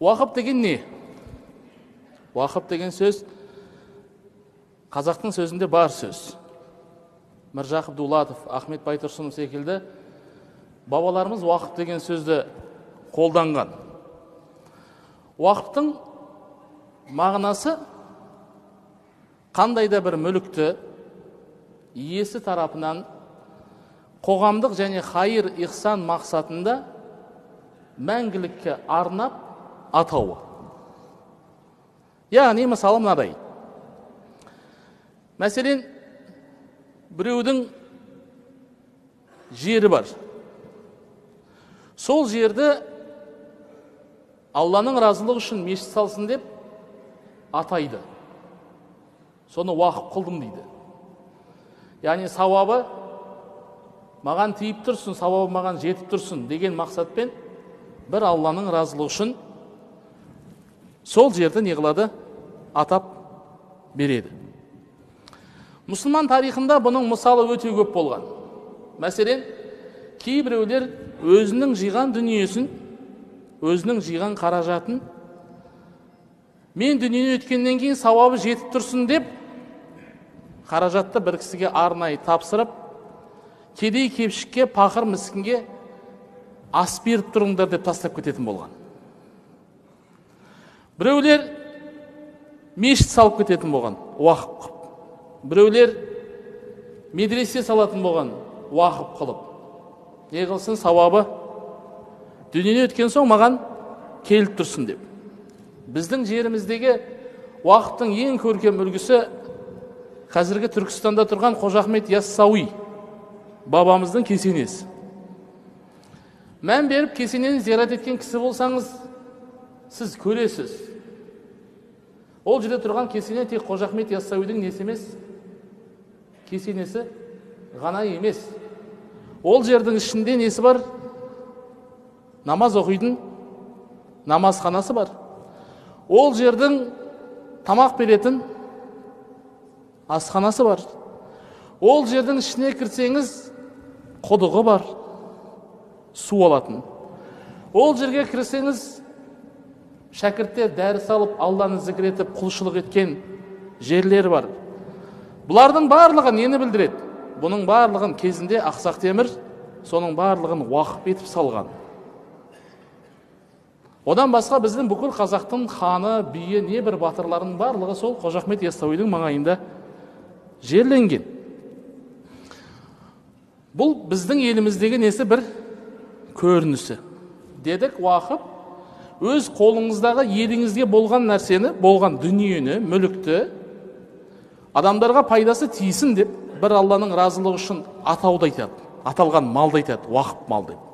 Уақып деген не? Уақып деген сөз қазақтың сөзінде бар сөз. Міржақып Дулатов, Ахмет Байтұрсынов секілді бабаларымыз уақып деген сөзді қолданған. Уақыптың мағынасы қандай да бір мүлікті иесі тарапынан қоғамдық және хайыр ихсан мақсатында мәңгілікке арнап атауы. Яғни мысалы мынадай. Мәселен, біреудің жері бар. Сол жерді Алланың разылығы үшін мешіт салсын деп атайды. Соны уақып қылдым дейді. Яғни сауабы маған тиіп тұрсын, сауабы маған жетіп тұрсын деген мақсатпен бір Алланың разылығы үшін сол жерді не қылады? Атап береді. Мұсылман тарихында бұның мысалы өте көп болған. Мәселен, кейбіреулер өзінің жиған дүниесін, өзінің жиған қаражатын мен дүниені өткеннен кейін сауабы жетіп тұрсын деп қаражатты бір кісіге арнайы тапсырып, кедей кепшікке, пақыр міскінге ас беріп тұрыңдар деп тастап кететін болған. Біреулер мешіт салып кететін болған, уақып қылып. Біреулер медресе салатын болған, уақып қылып. Не қылсын, сауабы дүниені өткен соң маған келіп тұрсын деп. Біздің жеріміздегі уақыптың ең көркем үлгісі қазіргі Түркістанда тұрған Қожа Ахмет Яссауи бабамыздың кесенесі. Мән беріп кесенені зиярат еткен кісі болсаңыз, сіз көресіз. Ол жерде тұрған кесене тек Қожа Ахмет Яссауидің несі емес, кесенесі ғана емес. Ол жердің ішінде несі бар? Намаз оқитын намазханасы бар. Ол жердің тамақ беретін асханасы бар. Ол жердің ішіне кірсеңіз, құдығы бар, су алатын. Ол жерге кірсеңіз, шәкірттер дәріс алып, Алланы зікір етіп, құлшылық еткен жерлер бар. Бұлардың барлығы нені білдіреді? Бұның барлығын кезінде Ақсақ Темір соның барлығын уақып етіп салған. Одан басқа біздің бүкіл қазақтың ханы, биі, не бір батырлардың барлығы сол Қожа Ахмет Яссауидің маңайында жерленген. Бұл біздің еліміздегі несі бір көрінісі. Дедік, уақып өз қолыңыздағы еліңізге болған нәрсені, болған дүниені, мүлікті адамдарға пайдасы тиісін деп бір Алланың разылығы үшін атауды айтады. Аталған малды айтады, уақып мал деп.